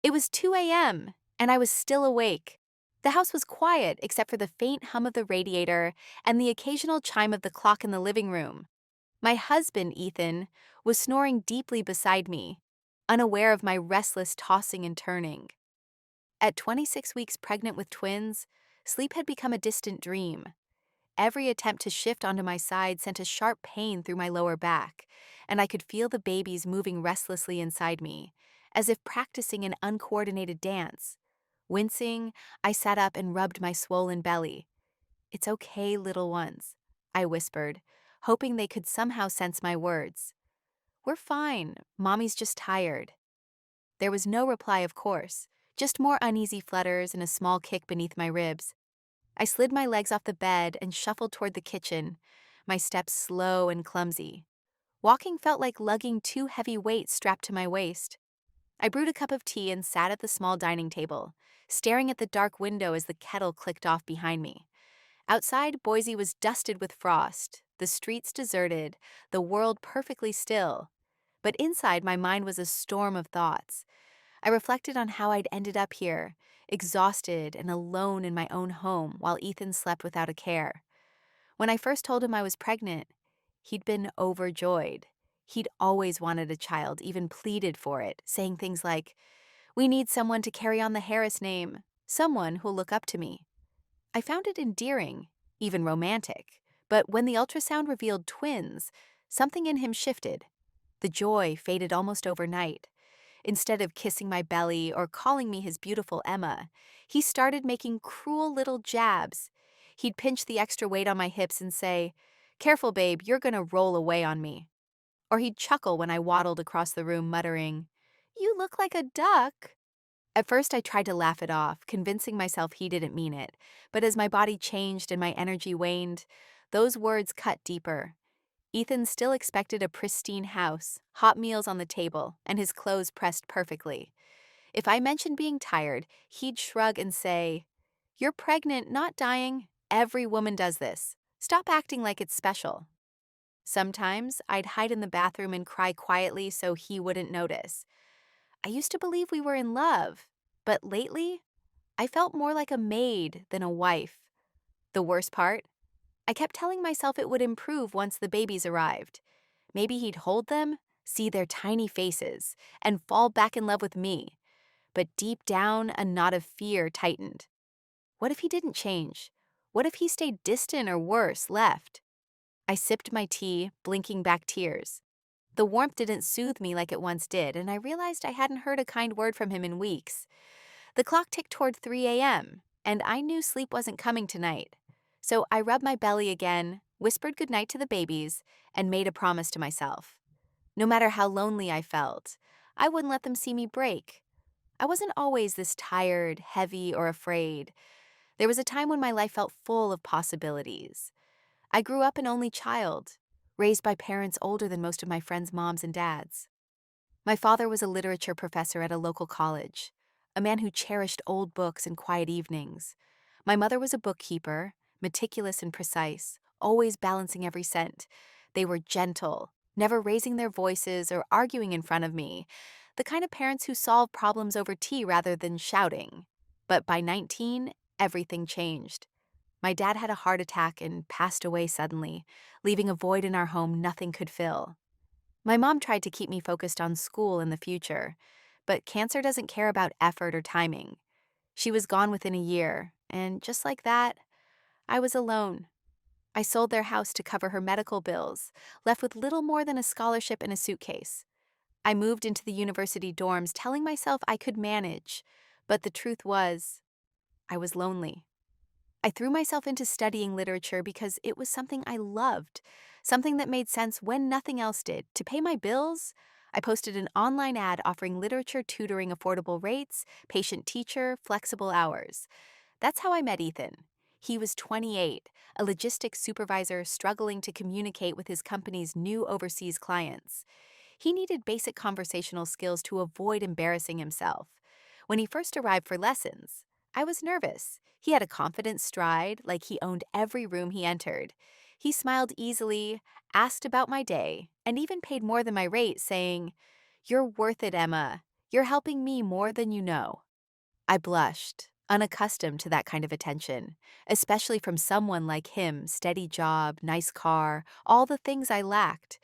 It was 2 a.m., and I was still awake. The house was quiet except for the faint hum of the radiator and the occasional chime of the clock in the living room. My husband, Ethan, was snoring deeply beside me, unaware of my restless tossing and turning. At 26 weeks pregnant with twins, sleep had become a distant dream. Every attempt to shift onto my side sent a sharp pain through my lower back, and I could feel the babies moving restlessly inside me, as if practicing an uncoordinated dance. Wincing, I sat up and rubbed my swollen belly. "It's okay, little ones," I whispered, hoping they could somehow sense my words. "We're fine. Mommy's just tired." There was no reply, of course, just more uneasy flutters and a small kick beneath my ribs. I slid my legs off the bed and shuffled toward the kitchen, my steps slow and clumsy. Walking felt like lugging two heavy weights strapped to my waist. I brewed a cup of tea and sat at the small dining table, staring at the dark window as the kettle clicked off behind me. Outside, Boise was dusted with frost, the streets deserted, the world perfectly still. But inside, my mind was a storm of thoughts. I reflected on how I'd ended up here, exhausted and alone in my own home while Ethan slept without a care. When I first told him I was pregnant, he'd been overjoyed. He'd always wanted a child, even pleaded for it, saying things like, "We need someone to carry on the Harris name, someone who'll look up to me." I found it endearing, even romantic, but when the ultrasound revealed twins, something in him shifted. The joy faded almost overnight. Instead of kissing my belly or calling me his beautiful Emma, he started making cruel little jabs. He'd pinch the extra weight on my hips and say, "Careful, babe, you're gonna roll away on me." Or he'd chuckle when I waddled across the room muttering, "You look like a duck." At first, I tried to laugh it off, convincing myself he didn't mean it, but as my body changed and my energy waned, those words cut deeper. Ethan still expected a pristine house, hot meals on the table, and his clothes pressed perfectly. If I mentioned being tired, he'd shrug and say, "You're pregnant, not dying. Every woman does this. Stop acting like it's special." Sometimes I'd hide in the bathroom and cry quietly so he wouldn't notice. I used to believe we were in love, but lately, I felt more like a maid than a wife. The worst part? I kept telling myself it would improve once the babies arrived. Maybe he'd hold them, see their tiny faces, and fall back in love with me. But deep down, a knot of fear tightened. What if he didn't change? What if he stayed distant or worse, left? I sipped my tea, blinking back tears. The warmth didn't soothe me like it once did, and I realized I hadn't heard a kind word from him in weeks. The clock ticked toward 3 a.m., and I knew sleep wasn't coming tonight. So I rubbed my belly again, whispered goodnight to the babies, and made a promise to myself. No matter how lonely I felt, I wouldn't let them see me break. I wasn't always this tired, heavy, or afraid. There was a time when my life felt full of possibilities. I grew up an only child, raised by parents older than most of my friends' moms and dads. My father was a literature professor at a local college, a man who cherished old books and quiet evenings. My mother was a bookkeeper, meticulous and precise, always balancing every cent. They were gentle, never raising their voices or arguing in front of me, the kind of parents who solve problems over tea rather than shouting. But by 19, everything changed. My dad had a heart attack and passed away suddenly, leaving a void in our home nothing could fill. My mom tried to keep me focused on school and the future, but cancer doesn't care about effort or timing. She was gone within a year, and just like that, I was alone. I sold their house to cover her medical bills, left with little more than a scholarship and a suitcase. I moved into the university dorms telling myself I could manage, but the truth was, I was lonely. I threw myself into studying literature because it was something I loved, something that made sense when nothing else did. To pay my bills, I posted an online ad offering literature tutoring, affordable rates, patient teacher, flexible hours. That's how I met Ethan. He was 28, a logistics supervisor struggling to communicate with his company's new overseas clients. He needed basic conversational skills to avoid embarrassing himself. When he first arrived for lessons, I was nervous. He had a confident stride, like he owned every room he entered. He smiled easily, asked about my day, and even paid more than my rate, saying, "You're worth it, Emma. You're helping me more than you know." I blushed, unaccustomed to that kind of attention, especially from someone like him, steady job, nice car, all the things I lacked.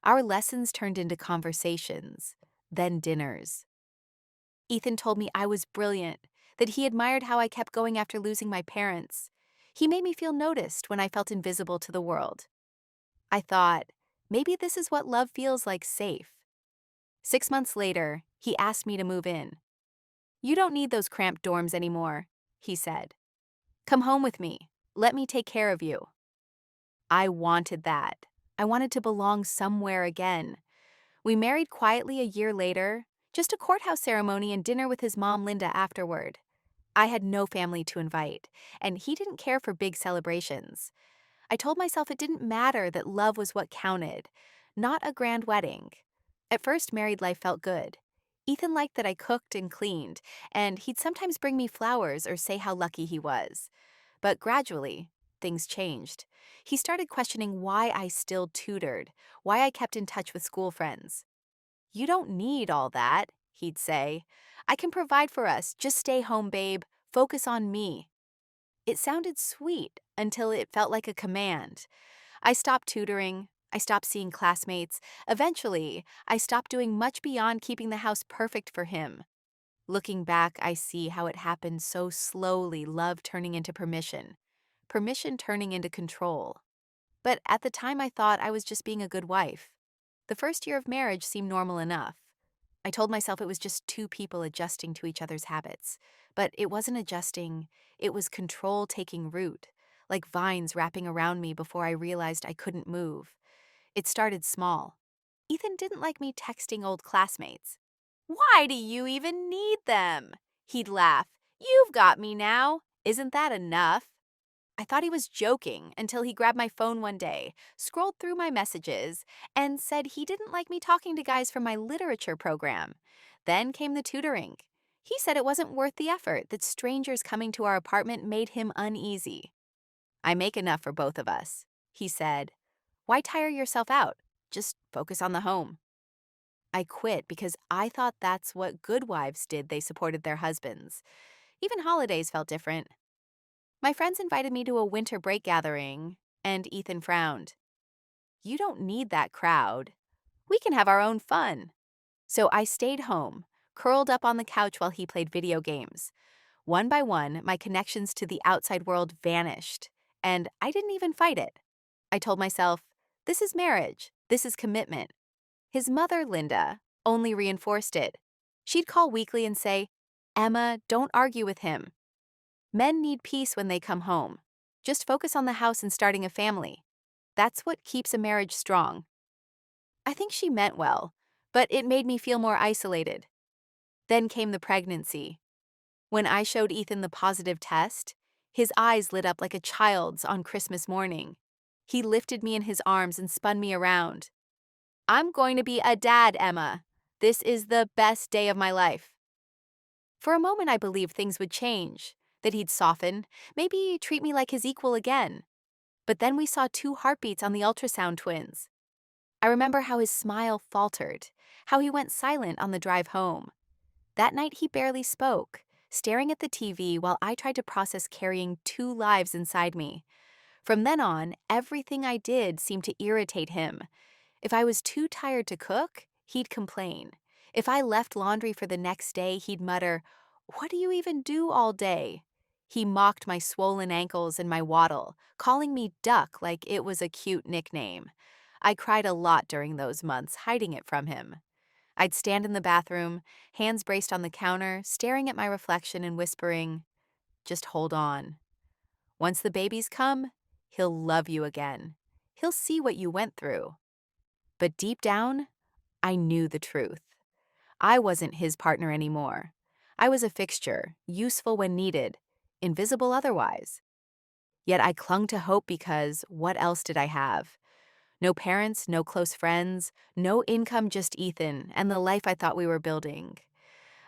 Our lessons turned into conversations, then dinners. Ethan told me I was brilliant, that he admired how I kept going after losing my parents. He made me feel noticed when I felt invisible to the world. I thought, maybe this is what love feels like, safe. 6 months later, he asked me to move in. "You don't need those cramped dorms anymore," he said. "Come home with me. Let me take care of you." I wanted that. I wanted to belong somewhere again. We married quietly a year later, just a courthouse ceremony and dinner with his mom, Linda, afterward. I had no family to invite, and he didn't care for big celebrations. I told myself it didn't matter, that love was what counted, not a grand wedding. At first, married life felt good. Ethan liked that I cooked and cleaned, and he'd sometimes bring me flowers or say how lucky he was. But gradually, things changed. He started questioning why I still tutored, why I kept in touch with school friends. "You don't need all that," he'd say. "I can provide for us. Just stay home, babe. Focus on me." It sounded sweet until it felt like a command. I stopped tutoring. I stopped seeing classmates. Eventually, I stopped doing much beyond keeping the house perfect for him. Looking back, I see how it happened so slowly, love turning into permission, permission turning into control. But at the time, I thought I was just being a good wife. The first year of marriage seemed normal enough. I told myself it was just two people adjusting to each other's habits. But it wasn't adjusting, it was control taking root, like vines wrapping around me before I realized I couldn't move. It started small. Ethan didn't like me texting old classmates. "Why do you even need them?" He'd laugh. "You've got me now. Isn't that enough?" I thought he was joking until he grabbed my phone one day, scrolled through my messages, and said he didn't like me talking to guys from my literature program. Then came the tutoring. He said it wasn't worth the effort, that strangers coming to our apartment made him uneasy. "I make enough for both of us," he said. "Why tire yourself out? Just focus on the home." I quit because I thought that's what good wives did. They supported their husbands. Even holidays felt different. My friends invited me to a winter break gathering, and Ethan frowned. "You don't need that crowd. We can have our own fun." So I stayed home, curled up on the couch while he played video games. One by one, my connections to the outside world vanished, and I didn't even fight it. I told myself, this is marriage, this is commitment. His mother, Linda, only reinforced it. She'd call weekly and say, "Emma, don't argue with him. Men need peace when they come home. Just focus on the house and starting a family. That's what keeps a marriage strong." I think she meant well, but it made me feel more isolated. Then came the pregnancy. When I showed Ethan the positive test, his eyes lit up like a child's on Christmas morning. He lifted me in his arms and spun me around. "I'm going to be a dad, Emma. This is the best day of my life." For a moment, I believed things would change, that he'd soften, maybe treat me like his equal again. But then we saw two heartbeats on the ultrasound twins. I remember how his smile faltered, how he went silent on the drive home. That night, he barely spoke, staring at the TV while I tried to process carrying two lives inside me. From then on, everything I did seemed to irritate him. If I was too tired to cook, he'd complain. If I left laundry for the next day, he'd mutter, "What do you even do all day?" He mocked my swollen ankles and my waddle, calling me Duck like it was a cute nickname. I cried a lot during those months, hiding it from him. I'd stand in the bathroom, hands braced on the counter, staring at my reflection and whispering, "Just hold on. Once the babies come, he'll love you again. He'll see what you went through." But deep down, I knew the truth. I wasn't his partner anymore. I was a fixture, useful when needed, invisible otherwise. Yet I clung to hope because what else did I have? No parents, no close friends, no income, just Ethan and the life I thought we were building.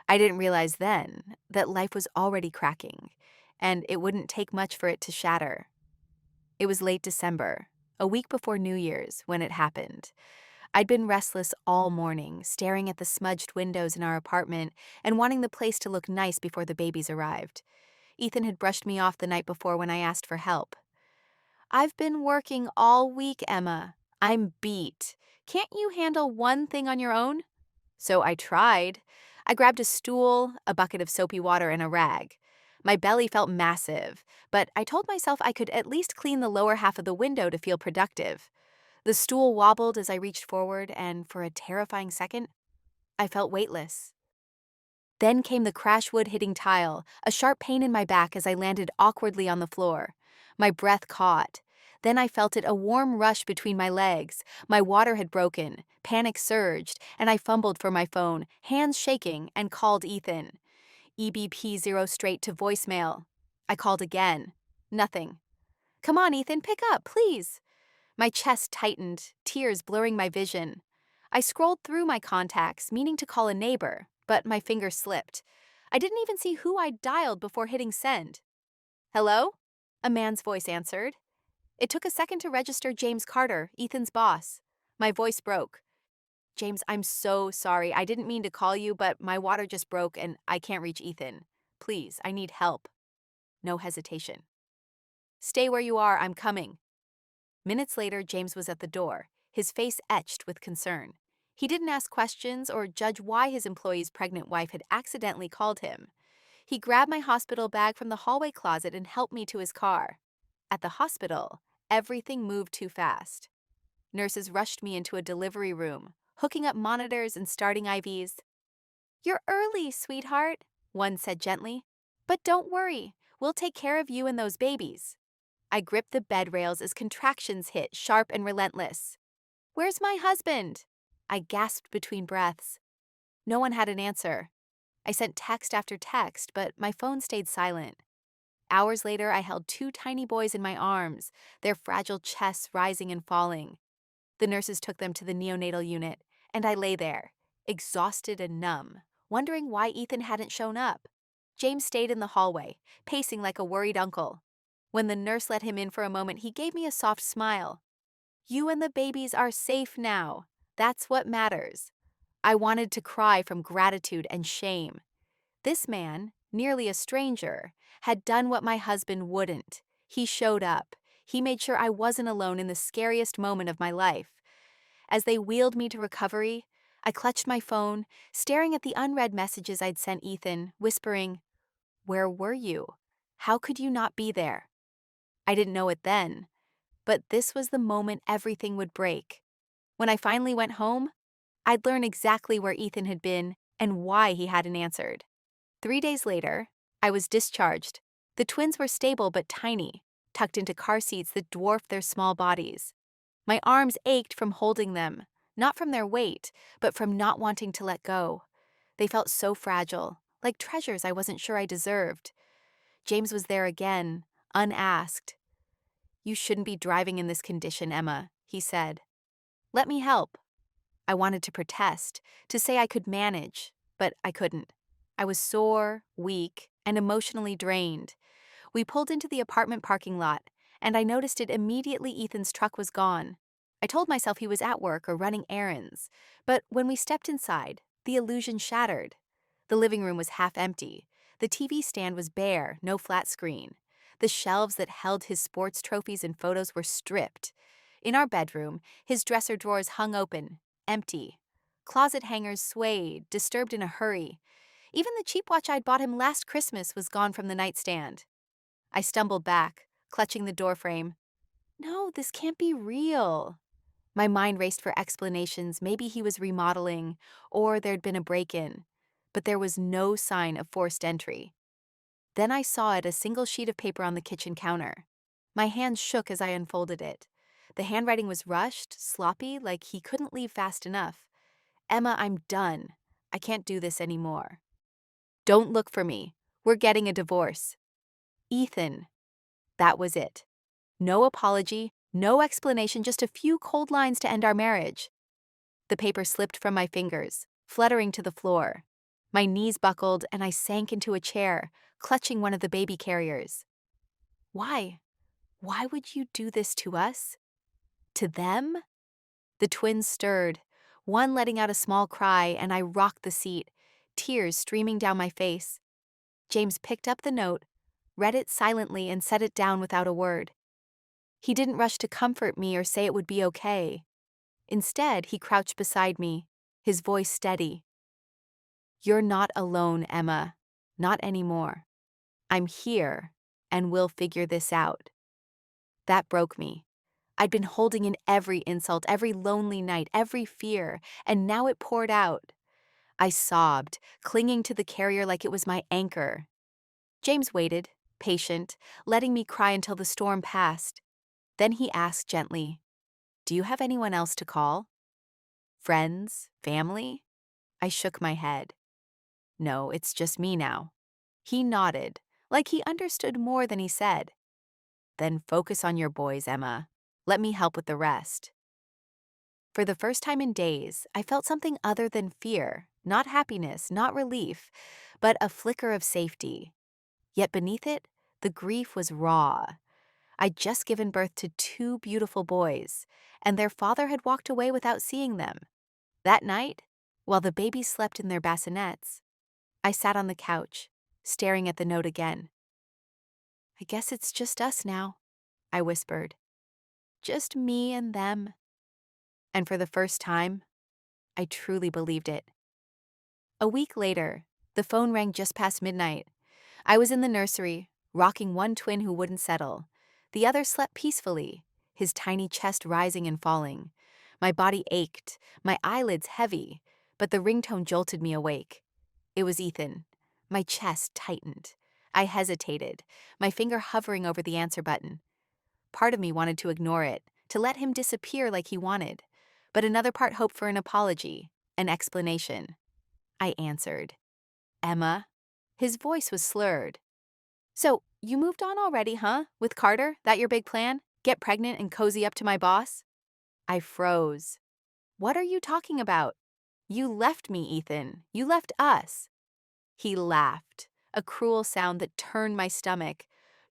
I didn't realize then that life was already cracking, and it wouldn't take much for it to shatter. It was late December, a week before New Year's, when it happened. I'd been restless all morning, staring at the smudged windows in our apartment and wanting the place to look nice before the babies arrived. Ethan had brushed me off the night before when I asked for help. "I've been working all week, Emma. I'm beat. Can't you handle one thing on your own?" So I tried. I grabbed a stool, a bucket of soapy water, and a rag. My belly felt massive, but I told myself I could at least clean the lower half of the window to feel productive. The stool wobbled as I reached forward, and for a terrifying second, I felt weightless. Then came the crash wood hitting tile, a sharp pain in my back as I landed awkwardly on the floor. My breath caught. Then I felt it a warm rush between my legs. My water had broken. Panic surged, and I fumbled for my phone, hands shaking, and called Ethan. EBP zero straight to voicemail. I called again. Nothing. "Come on, Ethan, pick up, please." My chest tightened, tears blurring my vision. I scrolled through my contacts, meaning to call a neighbor, but my finger slipped. I didn't even see who I'd dialed before hitting send. "Hello?" A man's voice answered. It took a second to register James Carter, Ethan's boss. My voice broke. "James, I'm so sorry. I didn't mean to call you, but my water just broke and I can't reach Ethan. Please, I need help." No hesitation. "Stay where you are, I'm coming." Minutes later, James was at the door, his face etched with concern. He didn't ask questions or judge why his employee's pregnant wife had accidentally called him. He grabbed my hospital bag from the hallway closet and helped me to his car. At the hospital, everything moved too fast. Nurses rushed me into a delivery room, hooking up monitors and starting IVs. "You're early, sweetheart," one said gently. "But don't worry, we'll take care of you and those babies." I gripped the bed rails as contractions hit, sharp and relentless. "Where's my husband?" I gasped between breaths. No one had an answer. I sent text after text, but my phone stayed silent. Hours later, I held two tiny boys in my arms, their fragile chests rising and falling. The nurses took them to the neonatal unit, and I lay there, exhausted and numb, wondering why Ethan hadn't shown up. James stayed in the hallway, pacing like a worried uncle. When the nurse let him in for a moment, he gave me a soft smile. "You and the babies are safe now. That's what matters." I wanted to cry from gratitude and shame. This man, nearly a stranger, had done what my husband wouldn't. He showed up. He made sure I wasn't alone in the scariest moment of my life. As they wheeled me to recovery, I clutched my phone, staring at the unread messages I'd sent Ethan, whispering, "Where were you? How could you not be there?" I didn't know it then, but this was the moment everything would break. When I finally went home, I'd learn exactly where Ethan had been and why he hadn't answered. 3 days later, I was discharged. The twins were stable but tiny, tucked into car seats that dwarfed their small bodies. My arms ached from holding them, not from their weight, but from not wanting to let go. They felt so fragile, like treasures I wasn't sure I deserved. James was there again, unasked. "You shouldn't be driving in this condition, Emma," he said. "Let me help." I wanted to protest, to say I could manage, but I couldn't. I was sore, weak, and emotionally drained. We pulled into the apartment parking lot, and I noticed it immediately Ethan's truck was gone. I told myself he was at work or running errands, but when we stepped inside, the illusion shattered. The living room was half empty. The TV stand was bare, no flat screen. The shelves that held his sports trophies and photos were stripped. In our bedroom, his dresser drawers hung open, empty. Closet hangers swayed, disturbed in a hurry. Even the cheap watch I'd bought him last Christmas was gone from the nightstand. I stumbled back, clutching the doorframe. "No, this can't be real." My mind raced for explanations. Maybe he was remodeling, or there'd been a break-in. But there was no sign of forced entry. Then I saw it, a single sheet of paper on the kitchen counter. My hands shook as I unfolded it. The handwriting was rushed, sloppy, like he couldn't leave fast enough. "Emma, I'm done. I can't do this anymore. Don't look for me. We're getting a divorce." Ethan. That was it. No apology, no explanation, just a few cold lines to end our marriage. The paper slipped from my fingers, fluttering to the floor. My knees buckled and I sank into a chair, clutching one of the baby carriers. Why? Why would you do this to us? To them? The twins stirred, one letting out a small cry, and I rocked the seat, tears streaming down my face. James picked up the note, read it silently, and set it down without a word. He didn't rush to comfort me or say it would be okay. Instead, he crouched beside me, his voice steady. "You're not alone, Emma. Not anymore. I'm here, and we'll figure this out." That broke me. I'd been holding in every insult, every lonely night, every fear, and now it poured out. I sobbed, clinging to the carrier like it was my anchor. James waited, patient, letting me cry until the storm passed. Then he asked gently, "Do you have anyone else to call? Friends? Family?" I shook my head. "No, it's just me now." He nodded, like he understood more than he said. "Then focus on your boys, Emma. Let me help with the rest." For the first time in days, I felt something other than fear, not happiness, not relief, but a flicker of safety. Yet beneath it, the grief was raw. I'd just given birth to two beautiful boys, and their father had walked away without seeing them. That night, while the babies slept in their bassinets, I sat on the couch, staring at the note again. "I guess it's just us now," I whispered. "Just me and them." And for the first time, I truly believed it. A week later, the phone rang just past midnight. I was in the nursery, rocking one twin who wouldn't settle. The other slept peacefully, his tiny chest rising and falling. My body ached, my eyelids heavy, but the ringtone jolted me awake. It was Ethan. My chest tightened. I hesitated, my finger hovering over the answer button. Part of me wanted to ignore it, to let him disappear like he wanted, but another part hoped for an apology, an explanation. I answered, "Emma." His voice was slurred. "So, you moved on already, huh? With Carter? That your big plan? Get pregnant and cozy up to my boss?" I froze. "What are you talking about? You left me, Ethan. You left us." He laughed, a cruel sound that turned my stomach.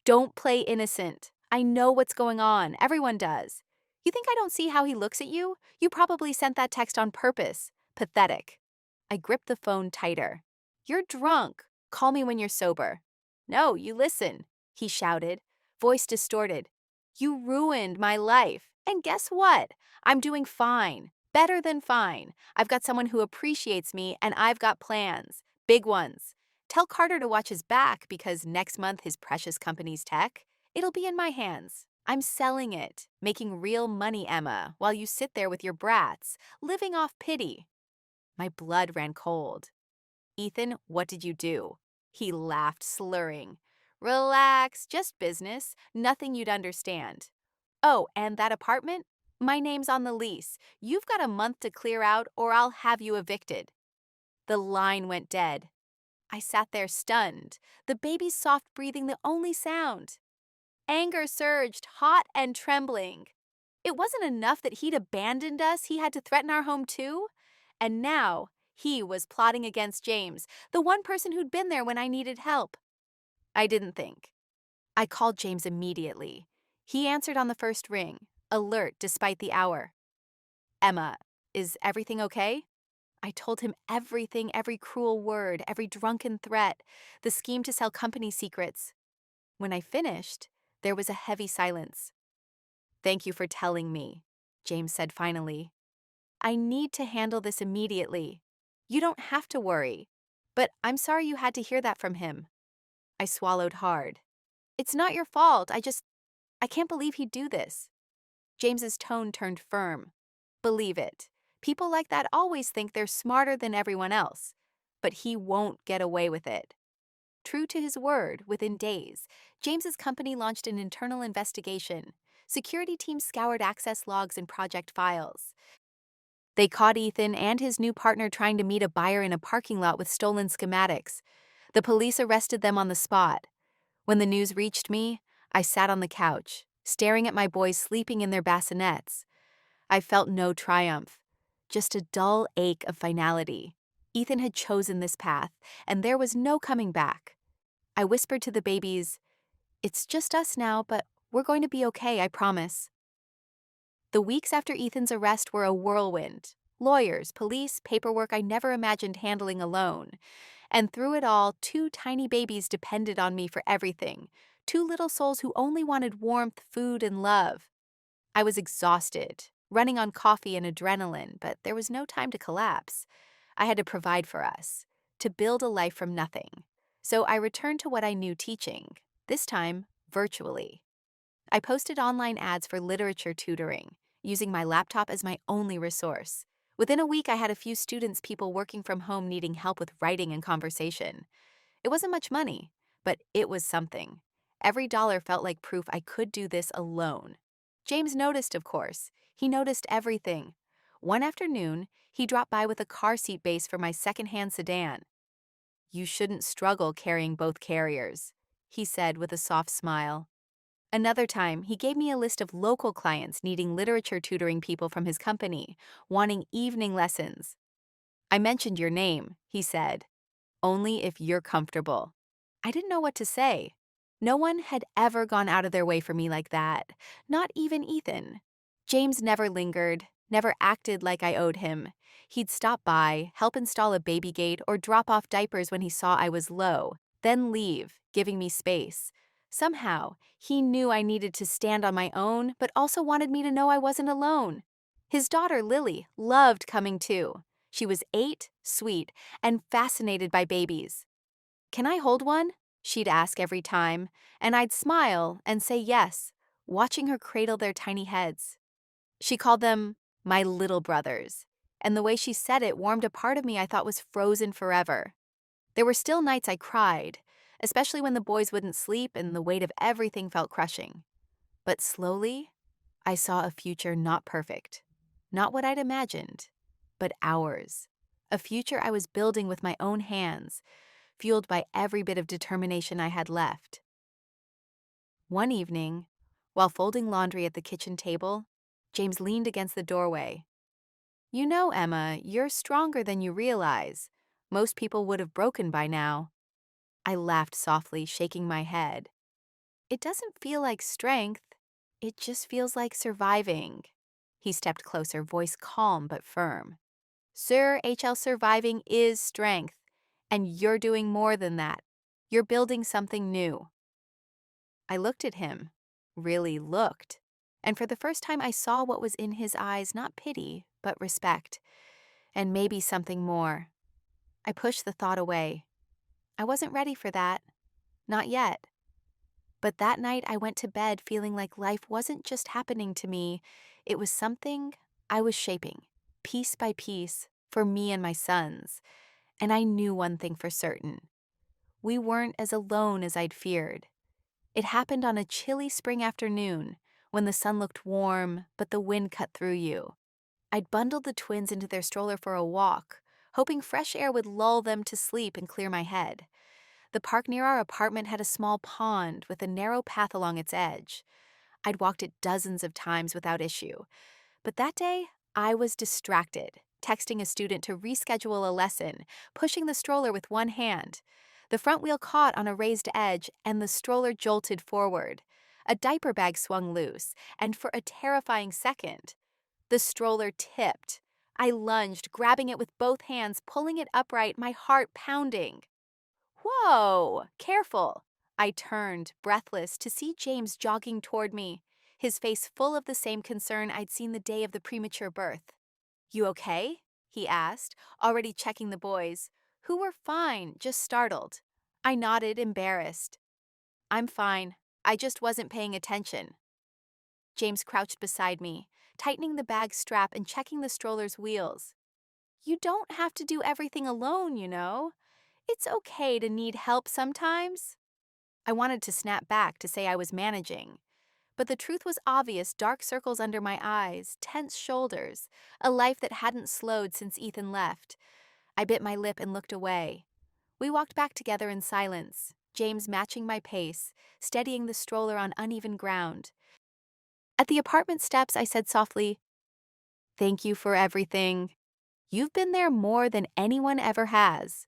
"Don't play innocent. I know what's going on. Everyone does. You think I don't see how he looks at you? You probably sent that text on purpose. Pathetic." I gripped the phone tighter. "You're drunk. Call me when you're sober." "No, you listen," he shouted, voice distorted. "You ruined my life. And guess what? I'm doing fine. Better than fine. I've got someone who appreciates me, and I've got plans. Big ones. Tell Carter to watch his back because next month his precious company's tech, it'll be in my hands. I'm selling it, making real money, Emma, while you sit there with your brats, living off pity." My blood ran cold. "Ethan, what did you do?" He laughed, slurring. "Relax, just business, nothing you'd understand. Oh, and that apartment? My name's on the lease. You've got a month to clear out or I'll have you evicted." The line went dead. I sat there stunned, the baby's soft breathing the only sound. Anger surged, hot and trembling. It wasn't enough that he'd abandoned us, he had to threaten our home too? And now, he was plotting against James, the one person who'd been there when I needed help. I didn't think. I called James immediately. He answered on the first ring, alert despite the hour. "Emma, is everything okay?" I told him everything, every cruel word, every drunken threat, the scheme to sell company secrets. When I finished, there was a heavy silence. "Thank you for telling me," James said finally. "I need to handle this immediately. You don't have to worry. But I'm sorry you had to hear that from him." I swallowed hard. "It's not your fault. I can't believe he'd do this." James's tone turned firm. "Believe it. People like that always think they're smarter than everyone else. But he won't get away with it." True to his word, within days, James's company launched an internal investigation. Security teams scoured access logs and project files. They caught Ethan and his new partner trying to meet a buyer in a parking lot with stolen schematics. The police arrested them on the spot. When the news reached me, I sat on the couch, staring at my boys sleeping in their bassinets. I felt no triumph, just a dull ache of finality. Ethan had chosen this path, and there was no coming back. I whispered to the babies, "It's just us now, but we're going to be okay, I promise." The weeks after Ethan's arrest were a whirlwind. Lawyers, police, paperwork I never imagined handling alone. And through it all, two tiny babies depended on me for everything. Two little souls who only wanted warmth, food, and love. I was exhausted, running on coffee and adrenaline, but there was no time to collapse. I had to provide for us, to build a life from nothing. So I returned to what I knew teaching, this time virtually. I posted online ads for literature tutoring, using my laptop as my only resource. Within a week, I had a few people working from home needing help with writing and conversation. It wasn't much money, but it was something. Every dollar felt like proof I could do this alone. James noticed, of course. He noticed everything. One afternoon, he dropped by with a car seat base for my secondhand sedan. "You shouldn't struggle carrying both carriers," he said with a soft smile. Another time, he gave me a list of local clients needing literature tutoring people from his company, wanting evening lessons. "I mentioned your name," he said. "Only if you're comfortable." I didn't know what to say. No one had ever gone out of their way for me like that, not even Ethan. James never lingered, never acted like I owed him. He'd stop by, help install a baby gate, or drop off diapers when he saw I was low, then leave, giving me space. Somehow, he knew I needed to stand on my own, but also wanted me to know I wasn't alone. His daughter, Lily, loved coming too. She was 8, sweet, and fascinated by babies. "Can I hold one?" she'd ask every time, and I'd smile and say yes, watching her cradle their tiny heads. She called them my little brothers, and the way she said it warmed a part of me I thought was frozen forever. There were still nights I cried, especially when the boys wouldn't sleep and the weight of everything felt crushing. But slowly, I saw a future not perfect, not what I'd imagined, but ours. A future I was building with my own hands, fueled by every bit of determination I had left. One evening, while folding laundry at the kitchen table, James leaned against the doorway. "You know, Emma, you're stronger than you realize. Most people would have broken by now." I laughed softly, shaking my head. "It doesn't feel like strength. It just feels like surviving." He stepped closer, voice calm but firm. "Sir, HL, surviving is strength. And you're doing more than that. You're building something new." I looked at him, really looked, and for the first time I saw what was in his eyes, not pity, but respect, and maybe something more. I pushed the thought away. I wasn't ready for that. Not yet. But that night I went to bed feeling like life wasn't just happening to me, it was something I was shaping, piece by piece, for me and my sons. And I knew one thing for certain. We weren't as alone as I'd feared. It happened on a chilly spring afternoon when the sun looked warm, but the wind cut through you. I'd bundled the twins into their stroller for a walk, hoping fresh air would lull them to sleep and clear my head. The park near our apartment had a small pond with a narrow path along its edge. I'd walked it dozens of times without issue. But that day, I was distracted, texting a student to reschedule a lesson, pushing the stroller with one hand. The front wheel caught on a raised edge, and the stroller jolted forward. A diaper bag swung loose, and for a terrifying second, the stroller tipped. I lunged, grabbing it with both hands, pulling it upright, my heart pounding. "Whoa, careful." I turned, breathless, to see James jogging toward me, his face full of the same concern I'd seen the day of the premature birth. "You okay?" he asked, already checking the boys, who were fine, just startled. I nodded, embarrassed. "I'm fine. I just wasn't paying attention." James crouched beside me, tightening the bag strap and checking the stroller's wheels. "You don't have to do everything alone, you know. It's okay to need help sometimes." I wanted to snap back to say I was managing, but the truth was obvious: dark circles under my eyes, tense shoulders, a life that hadn't slowed since Ethan left. I bit my lip and looked away. We walked back together in silence, James matching my pace, steadying the stroller on uneven ground. At the apartment steps, I said softly, "Thank you for everything. You've been there more than anyone ever has."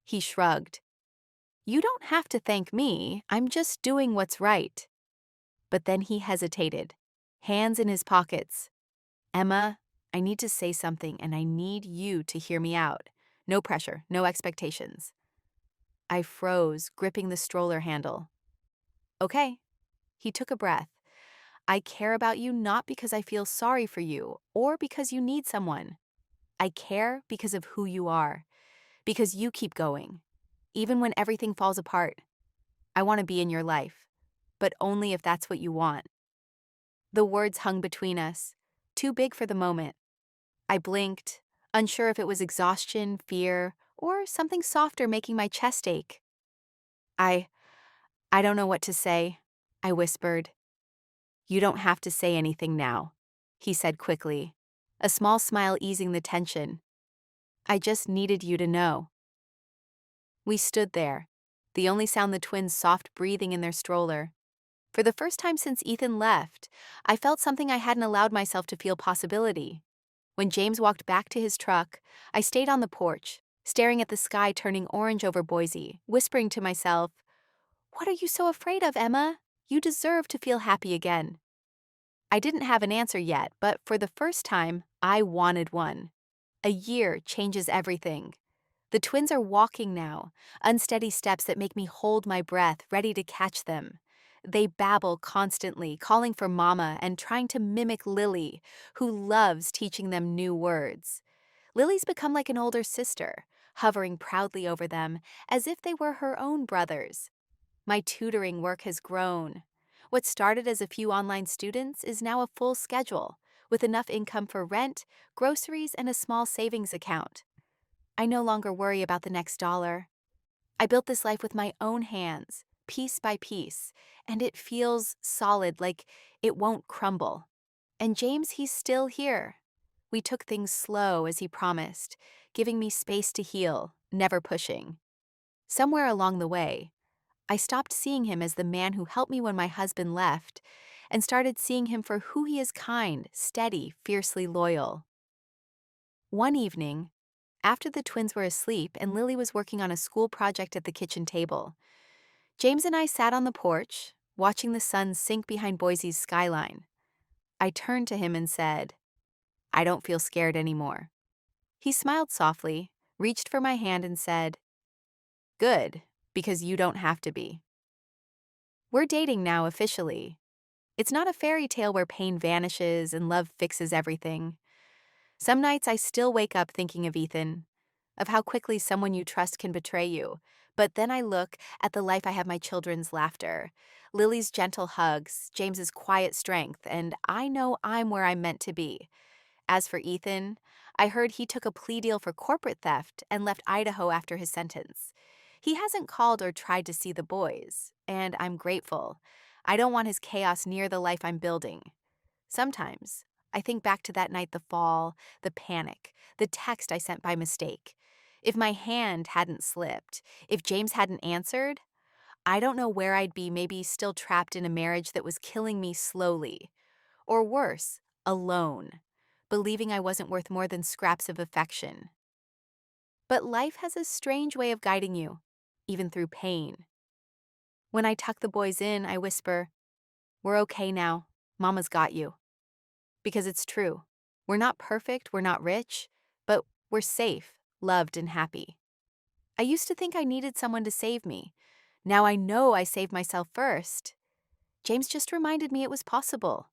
He shrugged. "You don't have to thank me. I'm just doing what's right." But then he hesitated, hands in his pockets. Emma, I need to say something and I need you to hear me out. No pressure, no expectations. I froze, gripping the stroller handle. Okay. He took a breath. I care about you not because I feel sorry for you or because you need someone. I care because of who you are, because you keep going, even when everything falls apart. I want to be in your life, but only if that's what you want. The words hung between us, too big for the moment. I blinked, unsure if it was exhaustion, fear, or something softer making my chest ache. I, I don't know what to say, I whispered. You don't have to say anything now, he said quickly, a small smile easing the tension. I just needed you to know. We stood there, the only sound the twins' soft breathing in their stroller. For the first time since Ethan left, I felt something I hadn't allowed myself to feel possibility. When James walked back to his truck, I stayed on the porch, staring at the sky turning orange over Boise, whispering to myself, "What are you so afraid of, Emma? You deserve to feel happy again." I didn't have an answer yet, but for the first time, I wanted one. A year changes everything. The twins are walking now, unsteady steps that make me hold my breath, ready to catch them. They babble constantly, calling for mama and trying to mimic Lily, who loves teaching them new words. Lily's become like an older sister, hovering proudly over them as if they were her own brothers. My tutoring work has grown. What started as a few online students is now a full schedule, with enough income for rent, groceries, and a small savings account. I no longer worry about the next dollar. I built this life with my own hands, piece by piece, and it feels solid, like it won't crumble. And James, he's still here. We took things slow as he promised, giving me space to heal, never pushing. Somewhere along the way, I stopped seeing him as the man who helped me when my husband left and started seeing him for who he is: kind, steady, fiercely loyal. One evening, after the twins were asleep and Lily was working on a school project at the kitchen table, James and I sat on the porch, watching the sun sink behind Boise's skyline. I turned to him and said, "I don't feel scared anymore." He smiled softly, reached for my hand and said, "Good, because you don't have to be." We're dating now officially. It's not a fairy tale where pain vanishes and love fixes everything. Some nights I still wake up thinking of Ethan, of how quickly someone you trust can betray you. But then I look at the life I have: my children's laughter, Lily's gentle hugs, James's quiet strength, and I know I'm where I'm meant to be. As for Ethan, I heard he took a plea deal for corporate theft and left Idaho after his sentence. He hasn't called or tried to see the boys, and I'm grateful. I don't want his chaos near the life I'm building. Sometimes, I think back to that night: the fall, the panic, the text I sent by mistake. If my hand hadn't slipped, if James hadn't answered, I don't know where I'd be, maybe still trapped in a marriage that was killing me slowly. Or worse, alone, believing I wasn't worth more than scraps of affection. But life has a strange way of guiding you, even through pain. When I tuck the boys in, I whisper, "We're okay now. Mama's got you." Because it's true. We're not perfect, we're not rich, but we're safe, loved, and happy. I used to think I needed someone to save me. Now I know I saved myself first. James just reminded me it was possible.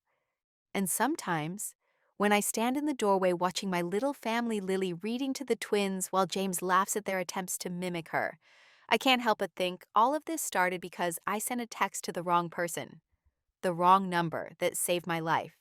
And sometimes, when I stand in the doorway watching my little family Lily reading to the twins while James laughs at their attempts to mimic her, I can't help but think all of this started because I sent a text to the wrong person, the wrong number that saved my life.